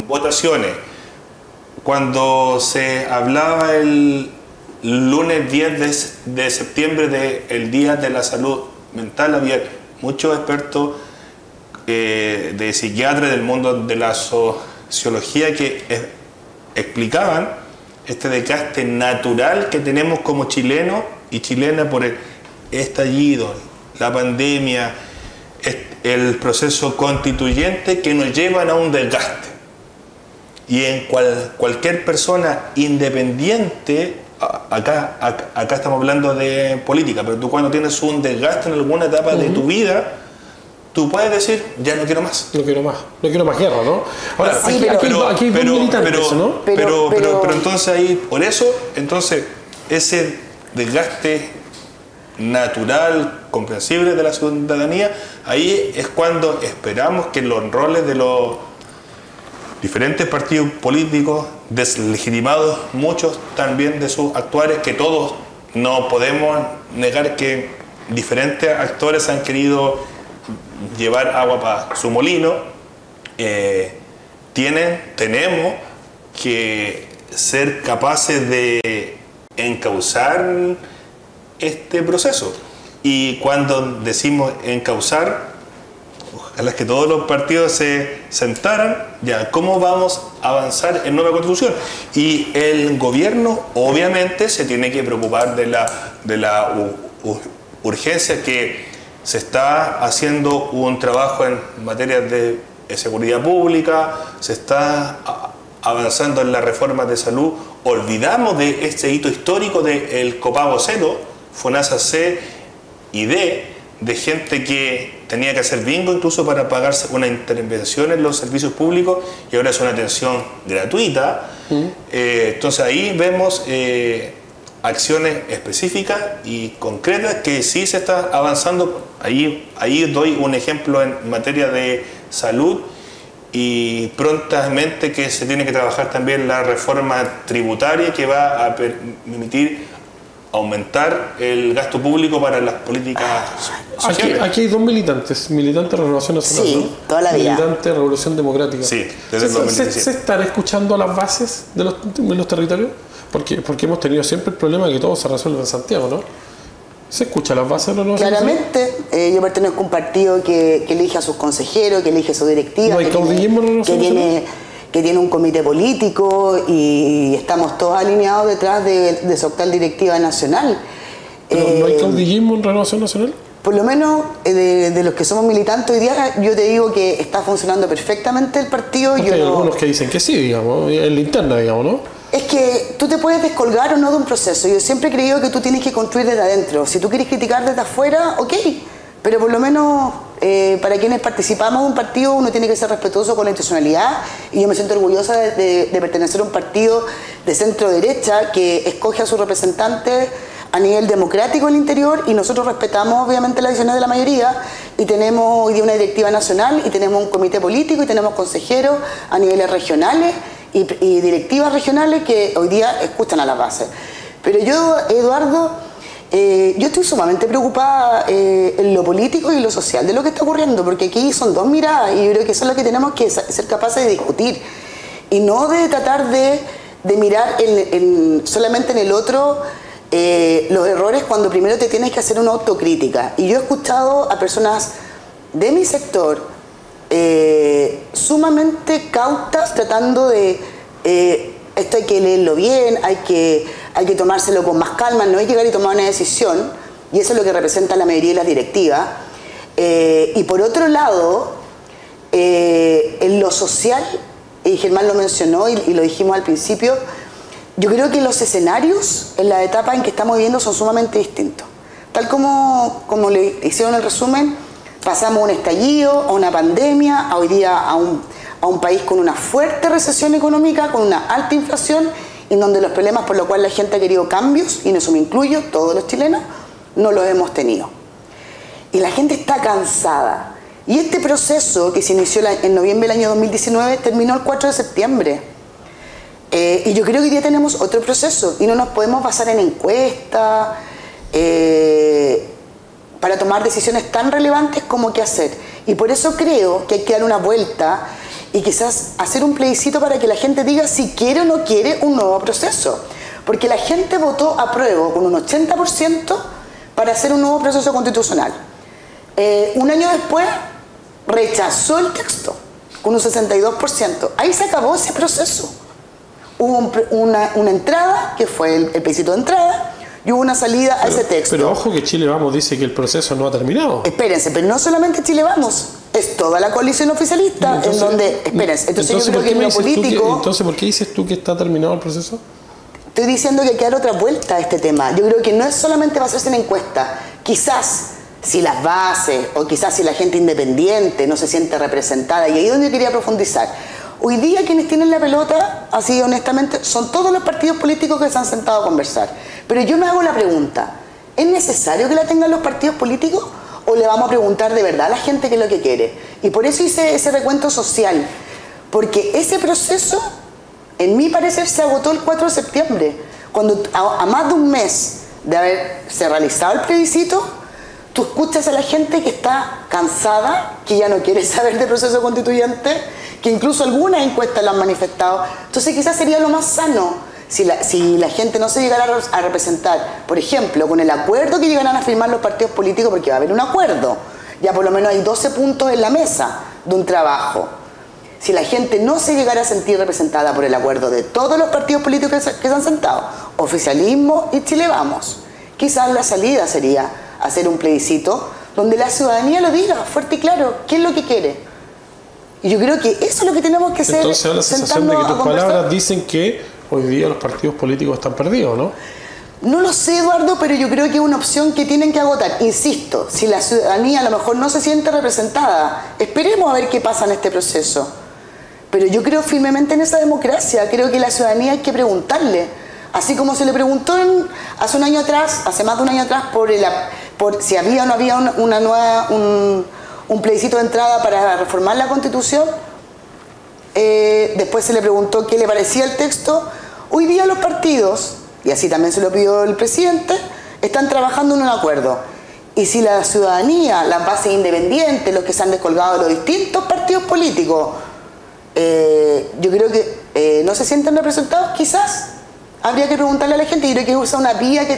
votaciones. Cuando se hablaba el lunes 10 de septiembre del Día de la Salud Mental, había muchos expertos de psiquiatras del mundo de la sociología que explicaban este desgaste natural que tenemos como chilenos y chilenas por el estallido, la pandemia, el proceso constituyente, que nos llevan a un desgaste. Y en cualquier persona independiente, acá estamos hablando de política, pero tú cuando tienes un desgaste en alguna etapa de tu vida, tú puedes decir: ya no quiero más. No quiero más guerra, ¿no? Ahora, sí, aquí hay dos militantes, ¿no? Pero entonces ahí, por eso, entonces, ese desgaste natural, comprensible de la ciudadanía, ahí es cuando esperamos que los roles de los diferentes partidos políticos, deslegitimados muchos también de sus actuales, que todos no podemos negar que diferentes actores han querido llevar agua para su molino, tenemos que ser capaces de encauzar este proceso. Y cuando decimos encauzar, ojalá que todos los partidos se sentaran, ya, ¿cómo vamos a avanzar en nueva constitución? Y el gobierno obviamente se tiene que preocupar de la urgencia, que se está haciendo un trabajo en materia de seguridad pública, se está avanzando en la reforma de salud. Olvidamos de este hito histórico del copago cero, FONASA C y D, de gente que tenía que hacer bingo incluso para pagarse una intervención en los servicios públicos, y ahora es una atención gratuita. Entonces ahí vemos acciones específicas y concretas que sí se está avanzando. Ahí doy un ejemplo en materia de salud, y prontamente que se tiene que trabajar también la reforma tributaria, que va a permitir aumentar el gasto público para las políticas sociales. Aquí hay dos militantes: militante de Renovación Nacional, sí, ¿no? Toda la vida. Militante de Revolución Democrática. Sí, desde el 2017. ¿Se están escuchando a las bases de los territorios? Porque hemos tenido siempre el problema de que todo se resuelve en Santiago, ¿no? ¿Se escucha a las bases de la Renovación Nacional? Claramente, yo pertenezco a un partido que elige a sus consejeros, que elige su directiva, ¿No hay caudillismo en la Renovación Nacional? Que tiene un comité político, y estamos todos alineados detrás de su actual directiva nacional. ¿Pero no hay caudillismo en Renovación Nacional? Por lo menos de los que somos militantes hoy día, yo te digo que está funcionando perfectamente el partido. Hay algunos que dicen que sí, digamos, en la interna, digamos, ¿no? Es que tú te puedes descolgar o no de un proceso. Yo siempre he creído que tú tienes que construir desde adentro. Si tú quieres criticar desde afuera, ok, pero por lo menos para quienes participamos de un partido uno tiene que ser respetuoso con la institucionalidad, y yo me siento orgullosa de pertenecer a un partido de centro derecha que escoge a sus representantes a nivel democrático en el interior, y nosotros respetamos obviamente las decisiones de la mayoría, y tenemos hoy día una directiva nacional, y tenemos un comité político, y tenemos consejeros a niveles regionales y directivas regionales que hoy día escuchan a la base. Pero yo, Eduardo, yo estoy sumamente preocupada en lo político y lo social de lo que está ocurriendo, porque aquí son dos miradas, y yo creo que eso es lo que tenemos que ser capaces de discutir, y no de tratar de mirar solamente en el otro los errores, cuando primero te tienes que hacer una autocrítica. Y yo he escuchado a personas de mi sector sumamente cautas, tratando de esto hay que leerlo bien, hay que tomárselo con más calma, no hay que llegar y tomar una decisión, y eso es lo que representa la mayoría de las directivas. Y por otro lado, en lo social, y Germán lo mencionó y lo dijimos al principio, yo creo que los escenarios en la etapa en que estamos viviendo son sumamente distintos. Tal como le hicieron el resumen, pasamos a un estallido, a una pandemia, a hoy día a un país con una fuerte recesión económica, con una alta inflación, en donde los problemas por los cuales la gente ha querido cambios, y en eso me incluyo, todos los chilenos, no los hemos tenido. Y la gente está cansada. Y este proceso que se inició en noviembre del año 2019 terminó el 4 de septiembre. Y yo creo que hoy día tenemos otro proceso, y no nos podemos basar en encuestas para tomar decisiones tan relevantes como qué hacer. Y por eso creo que hay que dar una vuelta y quizás hacer un plebiscito para que la gente diga si quiere o no quiere un nuevo proceso. Porque la gente votó apruebo con un 80% para hacer un nuevo proceso constitucional. Un año después rechazó el texto con un 62%. Ahí se acabó ese proceso. Hubo una entrada, que fue el plebiscito de entrada, y hubo una salida a ese texto. Pero ojo que Chile Vamos dice que el proceso no ha terminado. Espérense, pero no solamente Chile Vamos, es toda la coalición oficialista, entonces, en donde... Espérense, entonces yo creo que en lo político... Entonces, ¿por qué dices tú que está terminado el proceso? Estoy diciendo que hay que dar otra vuelta a este tema. Yo creo que no es solamente basarse en encuesta. Quizás si las bases, o quizás si la gente independiente no se siente representada, y ahí es donde yo quería profundizar. Hoy día quienes tienen la pelota, así honestamente, son todos los partidos políticos que se han sentado a conversar. Pero yo me hago la pregunta, ¿es necesario que la tengan los partidos políticos? ¿O le vamos a preguntar de verdad a la gente qué es lo que quiere? Y por eso hice ese recuento social, porque ese proceso, en mi parecer, se agotó el 4 de septiembre, cuando a más de un mes de haberse realizado el plebiscito, tú escuchas a la gente que está cansada, que ya no quiere saber del proceso constituyente, que incluso algunas encuestas lo han manifestado. Entonces quizás sería lo más sano si la gente no se llegara a representar, por ejemplo, con el acuerdo que llegarán a firmar los partidos políticos, porque va a haber un acuerdo, ya por lo menos hay 12 puntos en la mesa de un trabajo. Si la gente no se llegara a sentir representada por el acuerdo de todos los partidos políticos que se han sentado, oficialismo y Chile Vamos, quizás la salida sería hacer un plebiscito donde la ciudadanía lo diga fuerte y claro, qué es lo que quiere. Y yo creo que eso es lo que tenemos que hacer. Entonces da la sensación de que tus palabras dicen que hoy día los partidos políticos están perdidos, ¿no? No lo sé, Eduardo, pero yo creo que es una opción que tienen que agotar. Insisto, si la ciudadanía a lo mejor no se siente representada, esperemos a ver qué pasa en este proceso. Pero yo creo firmemente en esa democracia. Creo que la ciudadanía hay que preguntarle. Así como se le preguntó hace un año atrás, hace más de un año atrás, por si había o no había un plebiscito de entrada para reformar la Constitución. Después se le preguntó qué le parecía el texto. Hoy día los partidos, y así también se lo pidió el presidente, están trabajando en un acuerdo. Y si la ciudadanía, las bases independientes, los que se han descolgado de los distintos partidos políticos, yo creo que no se sienten representados, quizás habría que preguntarle a la gente. Yo creo que es una vía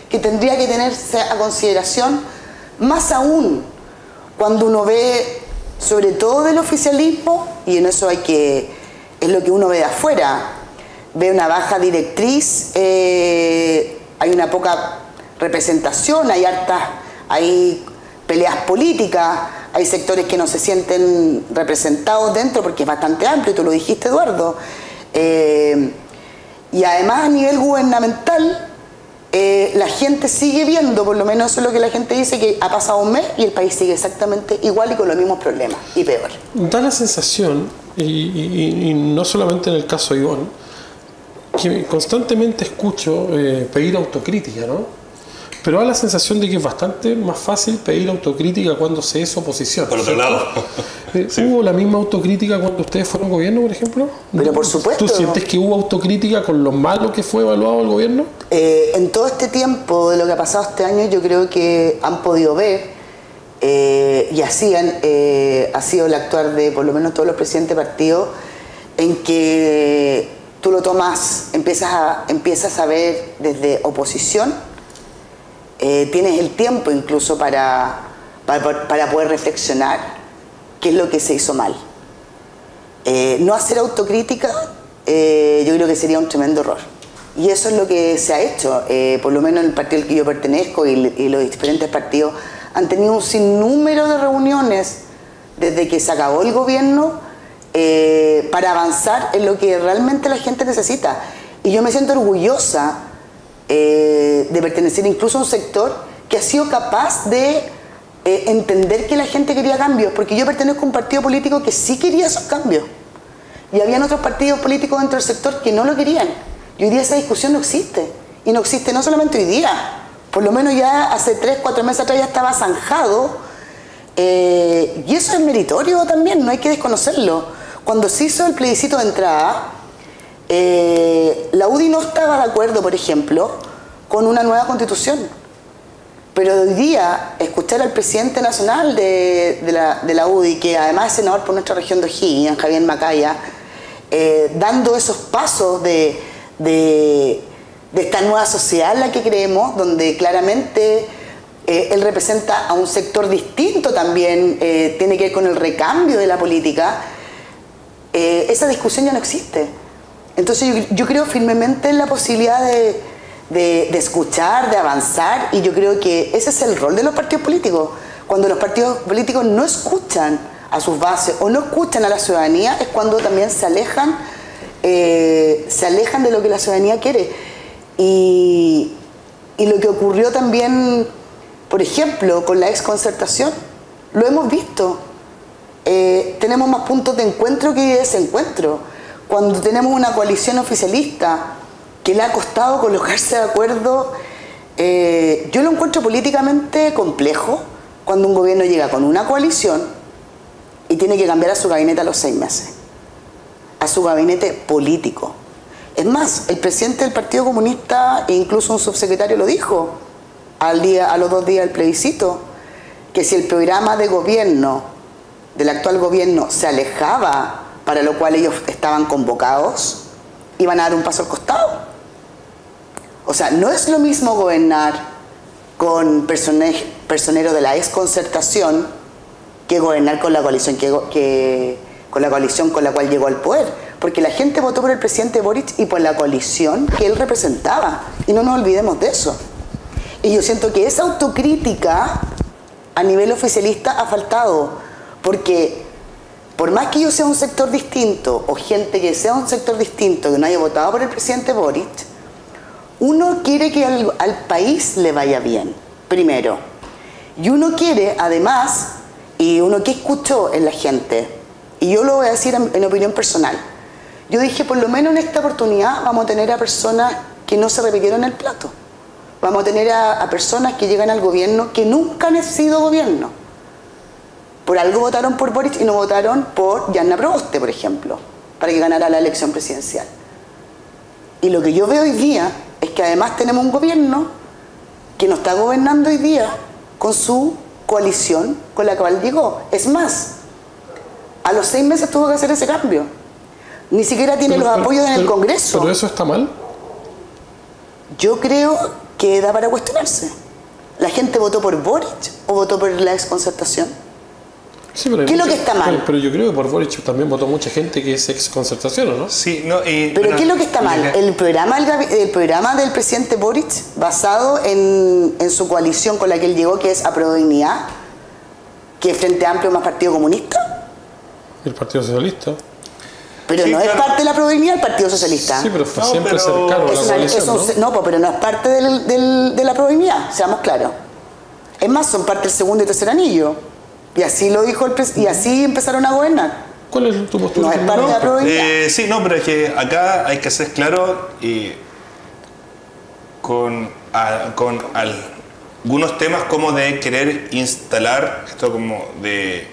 que tendría que tenerse a consideración, más aún cuando uno ve, sobre todo del oficialismo, y en eso es lo que uno ve de afuera, ve una baja directriz, hay una poca representación, hay peleas políticas, hay sectores que no se sienten representados dentro porque es bastante amplio, tú lo dijiste, Eduardo. Y además a nivel gubernamental, la gente sigue viendo, por lo menos eso es lo que la gente dice, que ha pasado un mes y el país sigue exactamente igual y con los mismos problemas, y peor. Da la sensación, y no solamente en el caso de Ivonne, que constantemente escucho pedir autocrítica, ¿no? Pero da la sensación de que es bastante más fácil pedir autocrítica cuando se es oposición. Por otro lado. Sí. ¿Hubo la misma autocrítica cuando ustedes fueron gobierno, por ejemplo? Pero por supuesto. ¿Tú sientes que hubo autocrítica con lo malo que fue evaluado el gobierno? En todo este tiempo de lo que ha pasado este año, yo creo que han podido ver, y así ha sido el actuar de por lo menos todos los presidentes de partidos, en que tú lo tomas, empiezas a ver desde oposición, tienes el tiempo incluso para poder reflexionar qué es lo que se hizo mal. No hacer autocrítica, yo creo que sería un tremendo error. Y eso es lo que se ha hecho, por lo menos en el partido al que yo pertenezco y los diferentes partidos han tenido un sinnúmero de reuniones desde que se acabó el gobierno para avanzar en lo que realmente la gente necesita. Y yo me siento orgullosa de pertenecer incluso a un sector que ha sido capaz de entender que la gente quería cambios, porque yo pertenezco a un partido político que sí quería esos cambios. Y habían otros partidos políticos dentro del sector que no lo querían. Y hoy día esa discusión no existe. Y no existe no solamente hoy día, por lo menos ya hace 3, 4 meses atrás ya estaba zanjado. Y eso es meritorio también, no hay que desconocerlo. Cuando se hizo el plebiscito de entrada, la UDI no estaba de acuerdo, por ejemplo, con una nueva constitución. Pero hoy día, escuchar al presidente nacional de la UDI, que además es senador por nuestra región de O'Higgins, Javier Macaya, dando esos pasos de esta nueva sociedad en la que creemos, donde claramente él representa a un sector distinto también, tiene que ver con el recambio de la política, esa discusión ya no existe. Entonces yo creo firmemente en la posibilidad de escuchar, de avanzar, y yo creo que ese es el rol de los partidos políticos. Cuando los partidos políticos no escuchan a sus bases o no escuchan a la ciudadanía, es cuando también se alejan de lo que la ciudadanía quiere. Y lo que ocurrió también, por ejemplo, con la exconcertación, lo hemos visto. Tenemos más puntos de encuentro que de desencuentro. Cuando tenemos una coalición oficialista que le ha costado colocarse de acuerdo, yo lo encuentro políticamente complejo cuando un gobierno llega con una coalición y tiene que cambiar a su gabinete a los 6 meses, a su gabinete político. Es más, el presidente del Partido Comunista e incluso un subsecretario lo dijo a los 2 días del plebiscito, que si el programa de gobierno del actual gobierno se alejaba, para lo cual ellos estaban convocados, iban a dar un paso al costado. O sea, no es lo mismo gobernar con personeros de la exconcertación que gobernar con la coalición con la cual llegó al poder, porque la gente votó por el presidente Boric y por la coalición que él representaba, y no nos olvidemos de eso. Y yo siento que esa autocrítica a nivel oficialista ha faltado, porque por más que yo sea un sector distinto, o gente que sea un sector distinto, que no haya votado por el presidente Boric, uno quiere que al país le vaya bien, primero. Y uno quiere, además, y uno que escuchó en la gente, y yo lo voy a decir en opinión personal, yo dije, por lo menos en esta oportunidad vamos a tener a personas que no se repitieron el plato. Vamos a tener a personas que llegan al gobierno que nunca han sido gobierno. Por algo votaron por Boric y no votaron por Yanna Proboste, por ejemplo, para que ganara la elección presidencial. Y lo que yo veo hoy día es que además tenemos un gobierno que no está gobernando hoy día con su coalición con la cual llegó. Es más, a los 6 meses tuvo que hacer ese cambio. Ni siquiera tiene los apoyos en el Congreso. ¿Pero eso está mal? Yo creo que da para cuestionarse. ¿La gente votó por Boric o votó por la exconcertación? Sí, pero ¿qué es lo que está mal? Pero yo creo que por Boric también votó mucha gente que es exconcertación, ¿o no? Sí, no, pero bueno, ¿qué es lo que está mal? El programa del presidente Boric, basado en su coalición con la que él llegó, que es Apruebo Dignidad, que es Frente Amplio más Partido Comunista. ¿El Partido Socialista? Pero Sí, no claro. es parte de la Provincia del Partido Socialista. Sí, pero fue No, siempre pero cercano a la Es una- coalición, es un- ¿no? no, pero no es parte de la Provincia, seamos claros. Es más, son parte del segundo y tercer anillo. Y así lo dijo y así empezaron a gobernar. ¿Cuál es tu postura? No es parte de la Provincia. Sí, no, pero es que acá hay que ser claro y con algunos temas como de querer instalar esto como de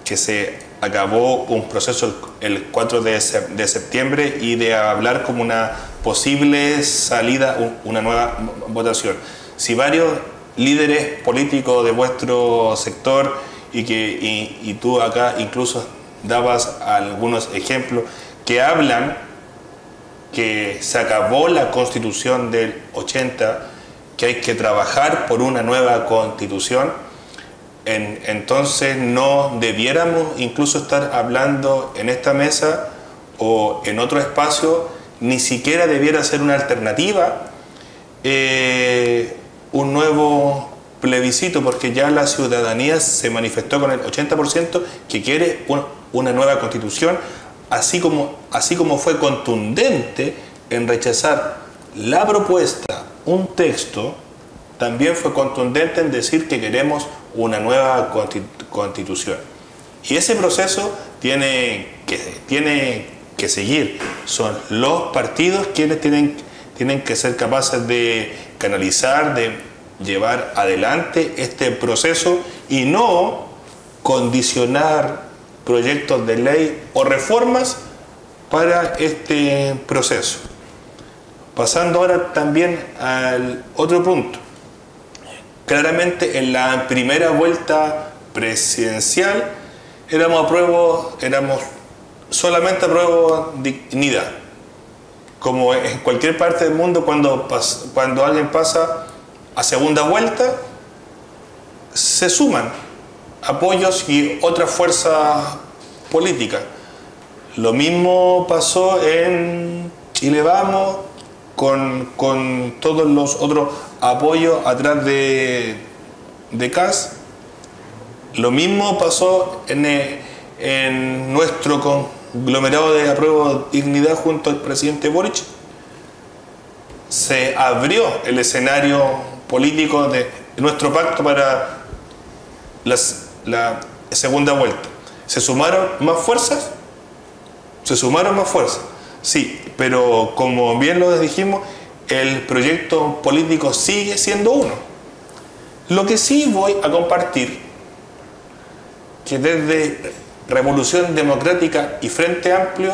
que se acabó un proceso el 4 de septiembre y de hablar como una posible salida, una nueva votación. Si varios líderes políticos de vuestro sector y tú acá incluso dabas algunos ejemplos que hablan que se acabó la Constitución del 80, que hay que trabajar por una nueva Constitución, entonces no debiéramos incluso estar hablando en esta mesa o en otro espacio, ni siquiera debiera ser una alternativa un nuevo plebiscito, porque ya la ciudadanía se manifestó con el 80% que quiere una nueva Constitución, así como fue contundente en rechazar la propuesta, un texto, también fue contundente en decir que queremos una nueva Constitución. Y ese proceso tiene que seguir. Son los partidos quienes tienen que ser capaces de canalizar, de llevar adelante este proceso y no condicionar proyectos de ley o reformas para este proceso. Pasando ahora también al otro punto. Claramente en la primera vuelta presidencial éramos solamente apruebo dignidad. Como en cualquier parte del mundo, cuando alguien pasa a segunda vuelta, se suman apoyos y otras fuerzas políticas. Lo mismo pasó en Chile Vamos, con todos los otros apoyos atrás de Kast. Lo mismo pasó en nuestro conglomerado de apruebo dignidad junto al presidente Boric. Se abrió el escenario político de nuestro pacto para la segunda vuelta. ¿Se sumaron más fuerzas? Se sumaron más fuerzas, sí, pero como bien lo dijimos, el proyecto político sigue siendo uno. Lo que sí voy a compartir, que desde Revolución Democrática y Frente Amplio,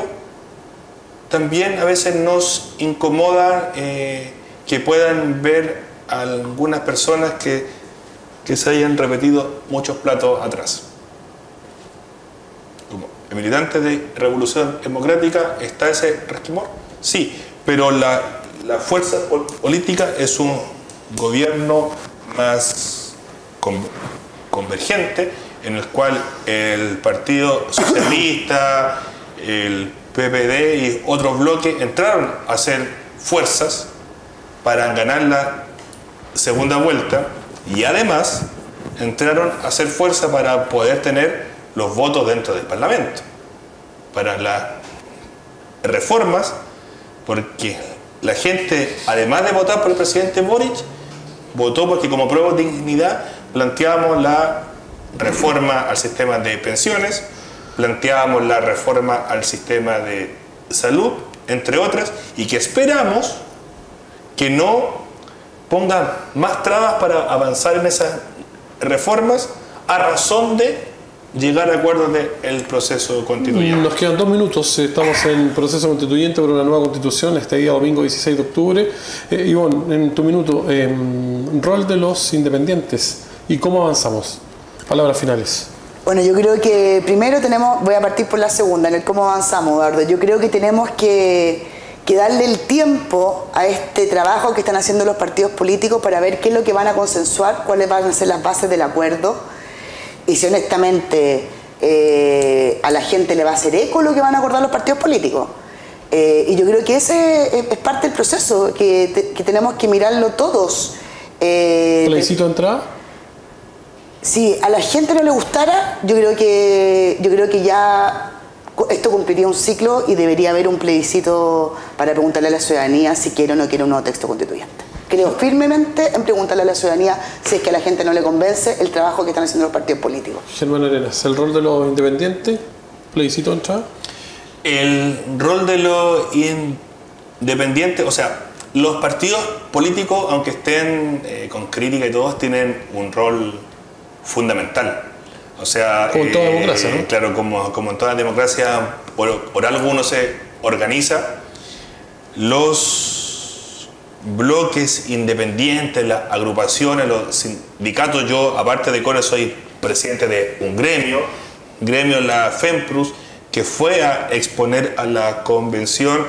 también a veces nos incomoda que puedan ver a algunas personas que se hayan repetido muchos platos atrás. Como el militante de Revolución Democrática, ¿está ese resquemor? Sí, pero la fuerza política es un gobierno más convergente, en el cual el Partido Socialista, el PPD y otros bloques entraron a hacer fuerzas para ganar la segunda vuelta y además entraron a hacer fuerza para poder tener los votos dentro del Parlamento para las reformas, porque la gente, además de votar por el presidente Boric, votó porque como prueba de dignidad planteábamos la reforma al sistema de pensiones, planteábamos la reforma al sistema de salud, entre otras, y que esperamos que no pongan más trabas para avanzar en esas reformas a razón de llegar a acuerdos del proceso constituyente. Nos quedan 2 minutos, estamos en proceso constituyente por una nueva constitución este día domingo 16 de octubre. Ivonne, en tu minuto, rol de los independientes y cómo avanzamos. Palabras finales. Bueno, yo creo que primero voy a partir por la segunda, en el cómo avanzamos, Eduardo. Yo creo que tenemos que darle el tiempo a este trabajo que están haciendo los partidos políticos para ver qué es lo que van a consensuar, cuáles van a ser las bases del acuerdo y si honestamente a la gente le va a hacer eco lo que van a acordar los partidos políticos. Y yo creo que ese es parte del proceso, que tenemos que mirarlo todos. ¿Plebiscito de entrada? Si a la gente no le gustara, yo creo que ya esto cumpliría un ciclo y debería haber un plebiscito para preguntarle a la ciudadanía si quiere o no quiere un nuevo texto constituyente. Creo firmemente en preguntarle a la ciudadanía si es que a la gente no le convence el trabajo que están haciendo los partidos políticos. Germán Arenas, ¿el rol de los independientes? ¿Plebiscito de entrada? El rol de los independientes, o sea, los partidos políticos, aunque estén con crítica y todos, tienen un rol fundamental. O sea, como en toda democracia, ¿no? Claro, como en toda democracia, por algo uno se organiza. Los bloques independientes, las agrupaciones, los sindicatos, yo aparte de Core soy presidente de un gremio la FEMPRUS, que fue a exponer a la convención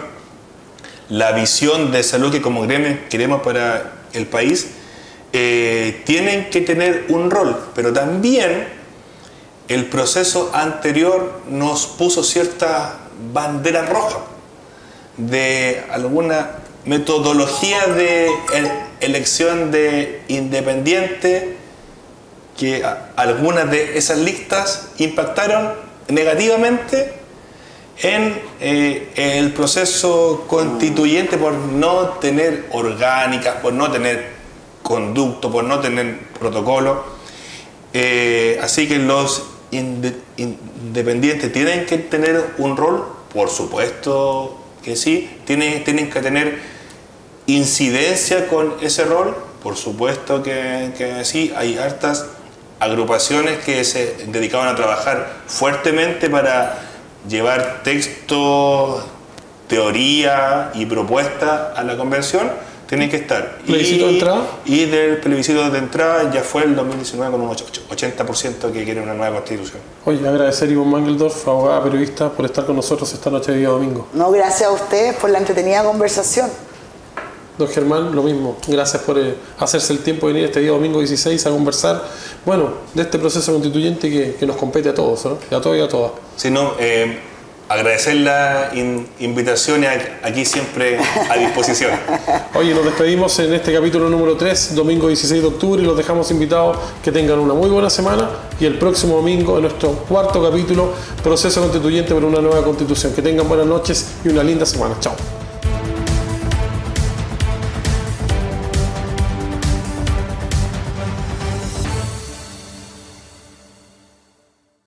la visión de salud que como gremio queremos para el país. Tienen que tener un rol, pero también el proceso anterior nos puso cierta bandera roja de alguna metodología de elección de independiente, que algunas de esas listas impactaron negativamente en el proceso constituyente por no tener orgánicas, por no tener conducto, por no tener protocolo. Así que los independientes tienen que tener un rol, por supuesto que sí, tienen que tener incidencia con ese rol, por supuesto que sí. Hay hartas agrupaciones que se dedicaban a trabajar fuertemente para llevar texto, teoría y propuesta a la convención. Tienen que estar. ¿Plebiscito de entrada? Y del plebiscito de entrada ya fue el 2019 con un 80% que quiere una nueva constitución. Oye, agradecer a Ivonne Mangeldorf, abogada periodista, por estar con nosotros esta noche de día domingo. No, gracias a ustedes por la entretenida conversación. Don Germán, lo mismo. Gracias por hacerse el tiempo de venir este día domingo 16 a conversar, bueno, de este proceso constituyente que nos compete a todos, ¿no? A todos y a todas. Sí, no, agradecer la invitación y aquí siempre a disposición. Oye, nos despedimos en este capítulo número 3, domingo 16 de octubre, y los dejamos invitados que tengan una muy buena semana, y el próximo domingo en nuestro cuarto capítulo, proceso constituyente por una nueva constitución. Que tengan buenas noches y una linda semana. Chao.